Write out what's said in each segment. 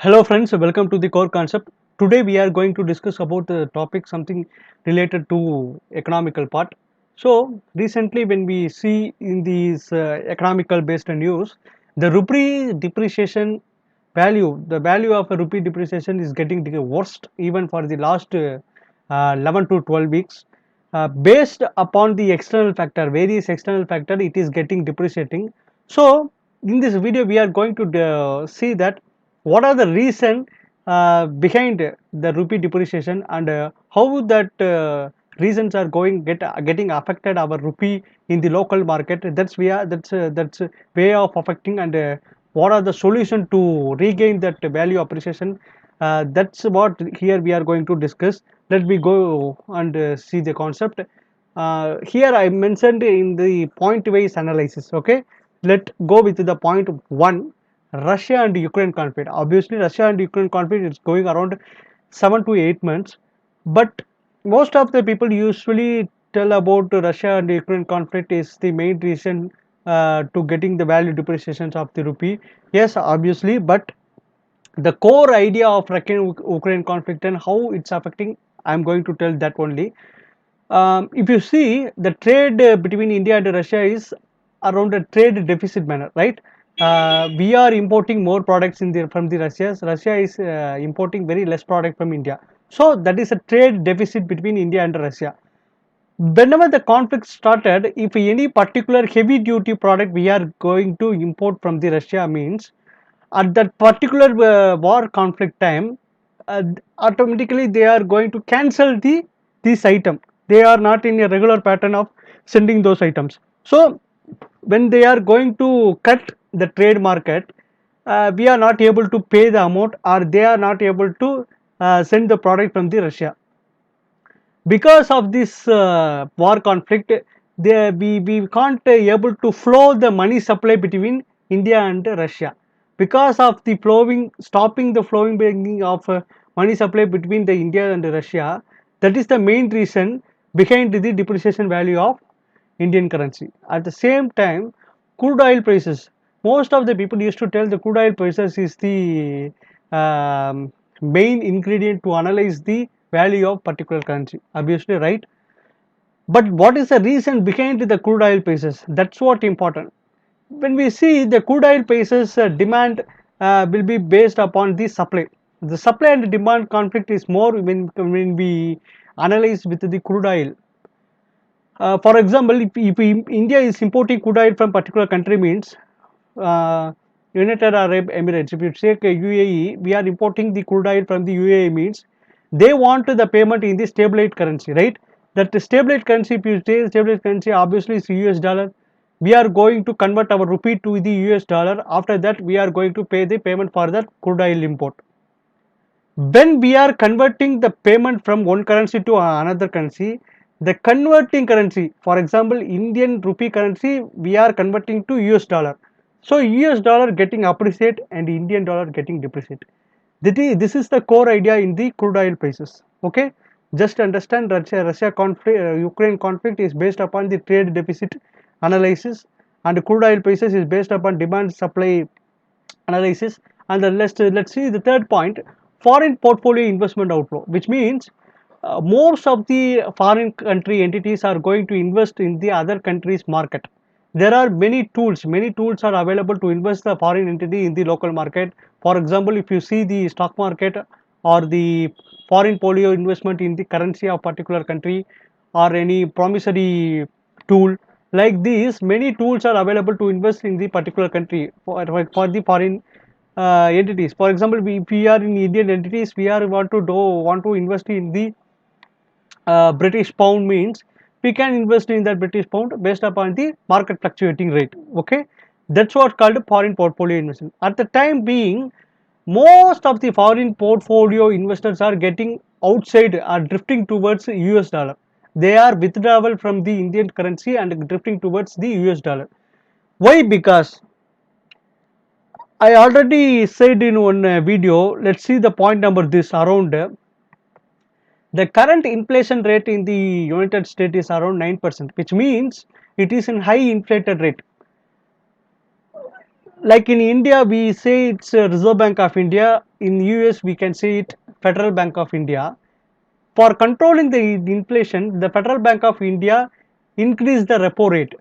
Hello friends, welcome to the core concept. Today we are going to discuss about the topic something related to economical part. So recently when we see in these economical based news, the rupee depreciation value, the value of a rupee depreciation is getting the worst even for the last 11 to 12 weeks. Based upon the external factor, various external factor, it is getting depreciating. So in this video we are going to see that what are the reason behind the rupee depreciation and how that reasons are getting affected our rupee in the local market. That's a way of affecting, and what are the solution to regain that value appreciation. That's what here we are going to discuss. Let me go and see the concept. Here I mentioned in the point wise analysis. Okay, let go with the point one. Russia and Ukraine conflict. Obviously, Russia and Ukraine conflict is going around 7 to 8 months, but most of the people usually tell about Russia and Ukraine conflict is the main reason to getting the value depreciations of the rupee. Yes, obviously, but the core idea of Ukraine conflict and how it's affecting, I'm going to tell that only. If you see the trade between India and Russia is around a trade deficit manner, right? We are importing more products from the Russia. Russia is importing very less product from India. So that is a trade deficit between India and Russia. Whenever the conflict started, if any particular heavy duty product we are going to import from the Russia means, at that particular war conflict time, uh, automatically they are going to cancel this item. They are not in a regular pattern of sending those items. So when they are going to cut the trade market, we are not able to pay the amount, or they are not able to send the product from the Russia. Because of this war conflict, we can't able to flow the money supply between India and Russia. Because of the flowing, stopping the flowing of money supply between the India and Russia, that is the main reason behind the depreciation value of Indian currency. At the same time, crude oil prices, most of the people used to tell the crude oil prices is the main ingredient to analyze the value of particular currency. Obviously, right? But what is the reason behind the crude oil prices? That's what important. When we see the crude oil prices demand will be based upon the supply. The supply and demand conflict is more when we analyze with the crude oil. For example, if India is importing crude oil from particular country means United Arab Emirates. If you take UAE, we are importing the crude oil from the UAE means they want the payment in the stabilized currency, right? That stabilized currency, if you take stabilized currency, obviously is US dollar. We are going to convert our rupee to the US dollar. After that, we are going to pay the payment for that crude oil import. When we are converting the payment from one currency to another currency, the converting currency, for example Indian rupee currency, we are converting to US dollar. So US dollar getting appreciate and Indian dollar getting depreciate. This is the core idea in the crude oil prices. Okay, just understand Russia conflict, Ukraine conflict is based upon the trade deficit analysis, and crude oil prices is based upon demand supply analysis. And then let's see the third point, foreign portfolio investment outflow, which means most of the foreign country entities are going to invest in the other country's market. There are many tools are available to invest the foreign entity in the local market. For example, if you see the stock market or the foreign portfolio investment in the currency of particular country, or any promissory tool like this, many tools are available to invest in the particular country for the foreign entities. For example, if we are in Indian entities, we are want to invest in the British pound means we can invest in that British pound based upon the market fluctuating rate. Okay, that's what called foreign portfolio investment. At the time being, most of the foreign portfolio investors are getting outside, are drifting towards US dollar. They are withdrawal from the Indian currency and drifting towards the US dollar. Why? Because I already said in one video. Let's see the point number this around. The current inflation rate in the United States is around 9%, which means it is in high inflated rate. like in India we say it's Reserve Bank of India, in US we can say it Federal Bank of India. For controlling the inflation, the Federal Bank of India increase the repo rate.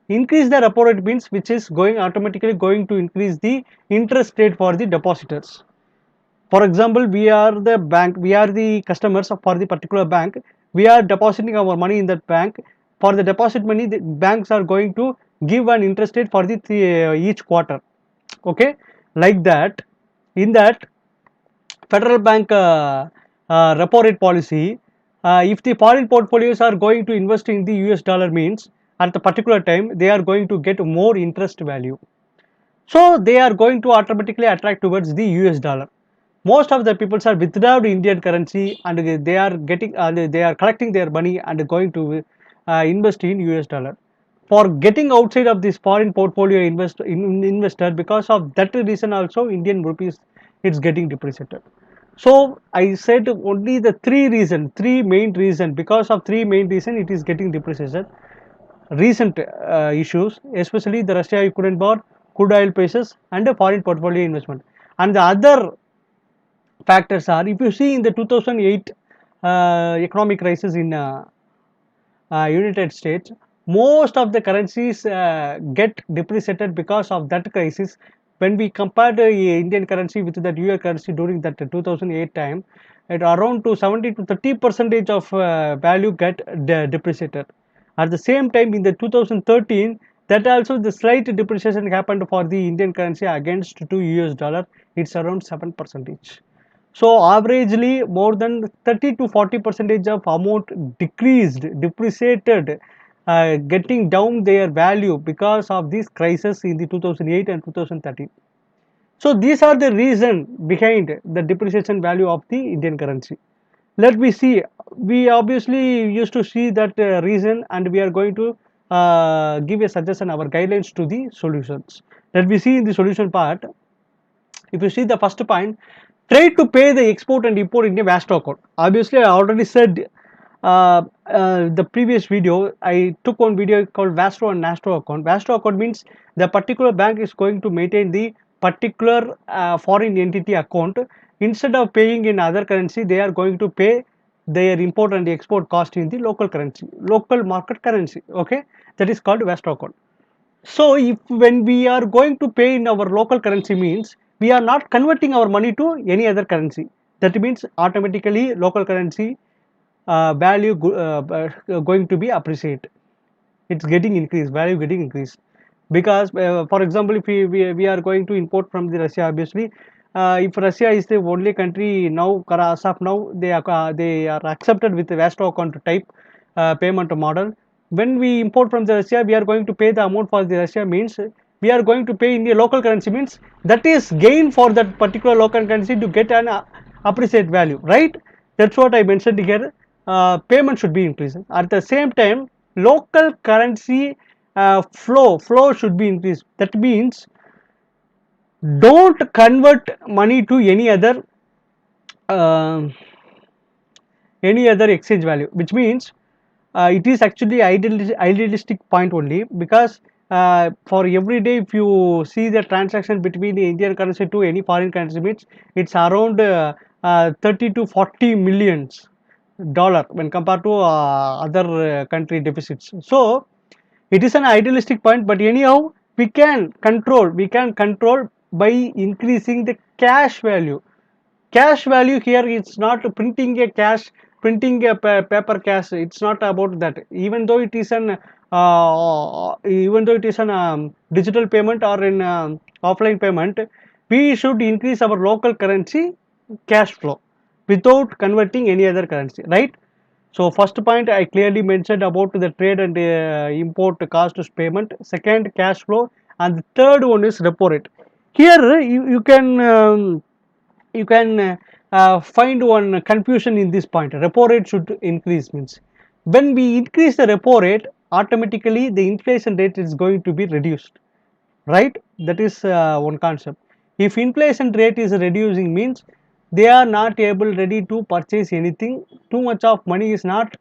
Increase the repo rate means which is going automatically going to increase the interest rate for the depositors. For example, we are the bank, we are the customers for the particular bank, we are depositing our money in that bank. For the deposit money, the banks are going to give an interest rate for the each quarter. Okay, like that. In that Federal Bank repo rate policy, if the foreign portfolios are going to invest in the US dollar means at the particular time they are going to get more interest value. So they are going to automatically attract towards the US dollar. Most of the people are without Indian currency and they are getting they are collecting their money and going to invest in US dollar. For getting outside of this foreign portfolio investor, because of that reason also Indian rupees it's getting depreciated. So I said only the three main reason, because of three main reason it is getting depreciated. Recent issues, especially the Russia Ukraine war, crude oil prices and the foreign portfolio investment. And the other factors are, if you see in the 2008 economic crisis in United States, most of the currencies get depreciated because of that crisis. When we compare the Indian currency with the US currency during that 2008 time, at around to 70 to 30% of value get depreciated. At the same time, in the 2013, that also the slight depreciation happened for the Indian currency against to US dollar. It's around 7%. So averagely more than 30 to 40% of amount decreased, depreciated, getting down their value because of this crisis in the 2008 and 2013. So these are the reason behind the depreciation value of the Indian currency. Let me see. We obviously used to see that reason, and we are going to give a suggestion, our guidelines to the solutions. Let me see in the solution part. If you see the first point, try to pay the export and import in a VASTO account. Obviously, I already said the previous video. I took one video called VASTO and NASTO account. VASTO account means the particular bank is going to maintain the particular foreign entity account. Instead of paying in other currency, they are going to pay their import and export cost in the local currency, local market currency. Okay, that is called VASTO account. So if when we are going to pay in our local currency means we are not converting our money to any other currency. That means automatically local currency value going to be appreciate. It's getting increased, value getting increased. Because for example, if we are going to import from the Russia, obviously if Russia is the only country now, as of now they are accepted with the VASTO account type payment model. When we import from the Russia, we are going to pay the amount for the Russia means we are going to pay in the local currency means that is gain for that particular local currency to get an appreciate value, right? That's what I mentioned here. Payment should be increased. At the same time, local currency flow should be increased. That means don't convert money to uh, any other exchange value, which means it is actually idealistic point only, because for every day if you see the transaction between the Indian currency to any foreign currency means it's around 30 to 40 millions dollar when compared to other country deficits. So it is an idealistic point, but anyhow we can control by increasing the cash value. Cash value here is not printing a cash, printing a paper cash. It's not about that. Even though it is an digital payment or an offline payment, we should increase our local currency cash flow without converting any other currency, right? So first point I clearly mentioned about the trade and import cost payment. Second, cash flow, and the third one is repo rate. Here you can find one confusion in this point. Repo rate should increase means when we increase the repo rate, automatically the inflation rate is going to be reduced, right? That is one concept. If inflation rate is reducing means they are not able ready to purchase anything. Too much of money is not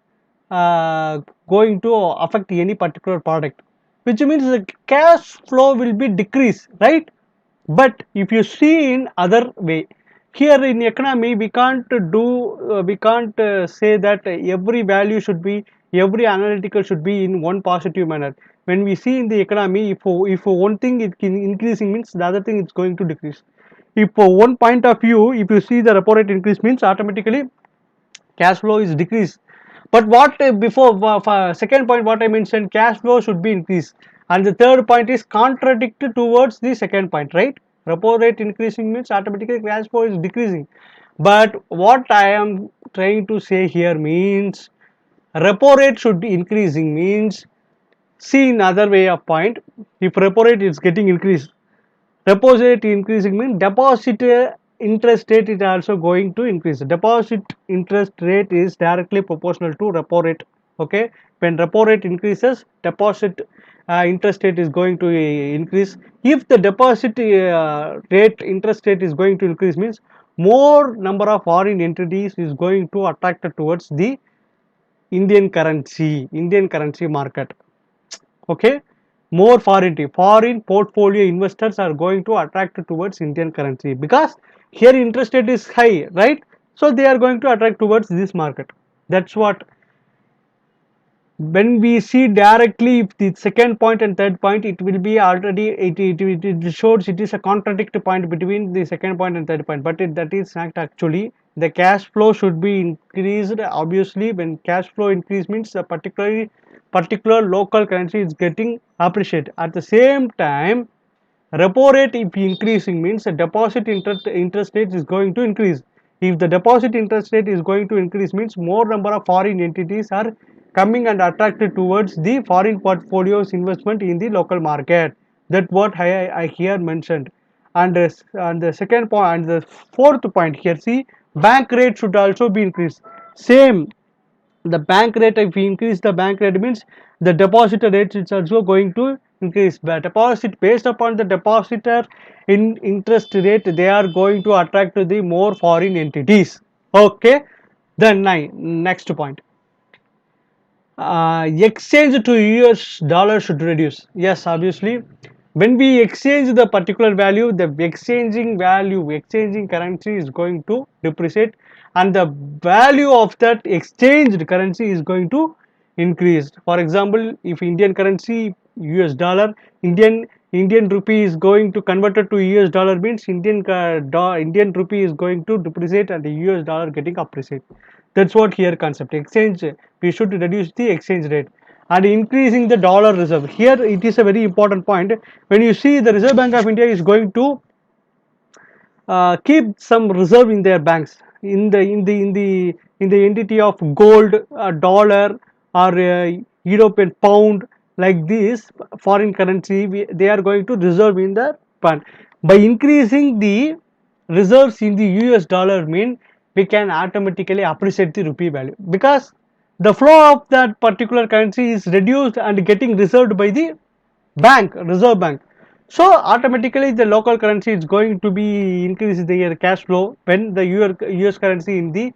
going to affect any particular product. which means the cash flow will be decreased, right? But if you see in other way, here in economy we can't say that every value should be, every analytical should be in one positive manner. When we see in the economy, if one thing it can increasing means the other thing is going to decrease. If for one point of view, if you see the repo rate increase means automatically cash flow is decreased. But what before second point what I mentioned, cash flow should be increased, and the third point is contradicted towards the second point, right? Repo rate increasing means automatically cash flow is decreasing. But what I am trying to say here means repo rate should be increasing means, see in other way of point, if repo rate is getting increased, deposit increasing means deposit interest rate is also going to increase. Deposit interest rate is directly proportional to repo rate. Okay, when repo rate increases, deposit interest rate is going to increase. If the deposit rate interest rate is going to increase means more number of foreign entities is going to attract towards the Indian currency market. Okay, more foreign portfolio investors are going to attract towards Indian currency because here interest rate is high, right? So they are going to attract towards this market. That's what, when we see directly if the second point and third point, it will be already it shows it is a contradictory point between the second point and third point, but that is not actually. The cash flow should be increased. Obviously when cash flow increase means a particular local currency is getting appreciated. At the same time, repo rate if increasing means the deposit interest rate is going to increase. If the deposit interest rate is going to increase means more number of foreign entities are coming and attracted towards the foreign portfolios investment in the local market. That what I here mentioned. And the second point and the fourth point here, see, bank rate should also be increased. Same, the bank rate, if we increase the bank rate means the depositor rate is also going to increase. But deposit based upon the depositor in interest rate, they are going to attract to the more foreign entities. Okay, then next point, exchange to US dollar should reduce. Yes, obviously, when we exchange the particular value, the exchanging currency is going to depreciate, and the value of that exchanged currency is going to increase. For example, if Indian currency US dollar, Indian rupee is going to convert it to US dollar means Indian rupee is going to depreciate and the US dollar getting appreciate. That's what here concept exchange. We should reduce the exchange rate and increasing the dollar reserve. Here it is a very important point. When you see the Reserve Bank of India is going to keep some reserve in their banks, in the entity of gold, dollar, or European pound, like this foreign currency, they are going to reserve in the fund. By increasing the reserves in the US dollar mean we can automatically appreciate the rupee value because the flow of that particular currency is reduced and getting reserved by the reserve bank. So automatically the local currency is going to be increase their cash flow. When the US currency in the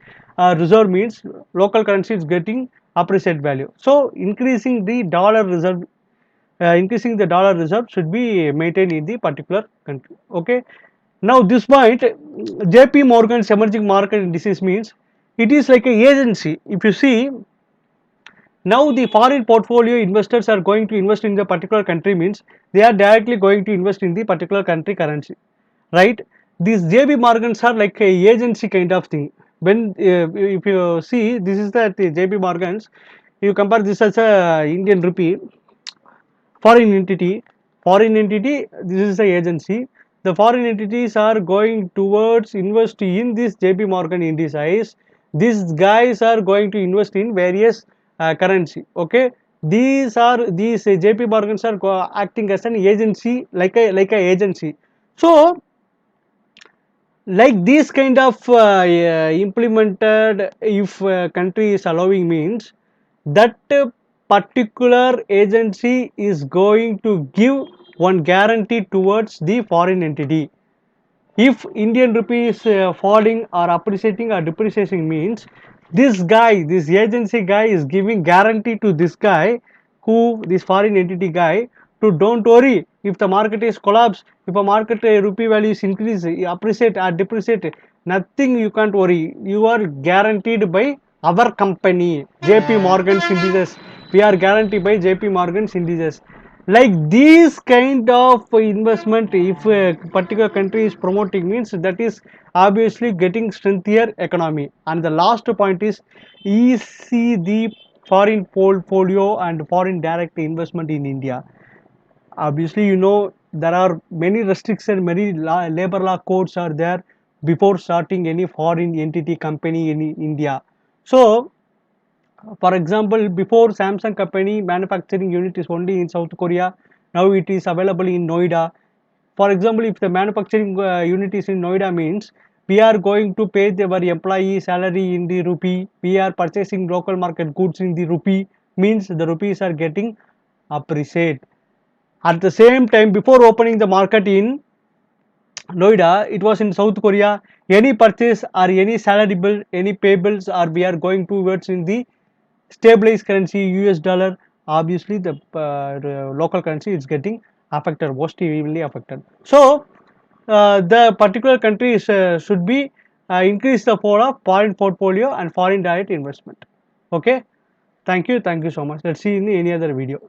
reserve means local currency is getting appreciate value. So increasing the dollar reserve should be maintained in the particular country. Okay, now this point, JP Morgan's emerging market indices means it is like a agency. If you see, now the foreign portfolio investors are going to invest in the particular country means they are directly going to invest in the particular country currency, right? These JB Morgans are like a agency kind of thing. When if you see, this is the JB Morgans, you compare this as a Indian rupee, foreign entity, this is the agency. The foreign entities are going towards invest in this JP Morgan indices. These guys are going to invest in various currency. Okay, these JP Morgans are acting as an agency, like a agency. So like this kind of implemented, if country is allowing means that particular agency is going to give one guarantee towards the foreign entity. If Indian rupee is falling or appreciating or depreciating means this agency guy is giving guarantee to this guy who this foreign entity guy to don't worry if the market is collapse, if a market rupee value is increase, appreciate or depreciate, nothing you can't worry. You are guaranteed by our company, JP Morgan's indices. We are guaranteed by JP Morgan's indices. Like these kind of investment, if a particular country is promoting, means that is obviously getting strengthier economy. And the last point is see the foreign portfolio and foreign direct investment in India. Obviously, you know there are many restrictions, many labor law codes are there before starting any foreign entity company in India. So for example, before Samsung company manufacturing unit is only in South Korea, now it is available in Noida. For example, if the manufacturing unit is in Noida, means we are going to pay our employee salary in the rupee, we are purchasing local market goods in the rupee, means the rupees are getting appreciate. At the same time, before opening the market in Noida, it was in South Korea. Any purchase or any salary bill, any payables, or we are going towards in the stabilized currency US dollar. Obviously, the local currency is getting affected, positively affected. So, the particular country should be increase the for of foreign portfolio and foreign direct investment. Okay, thank you so much. Let's see in any other video.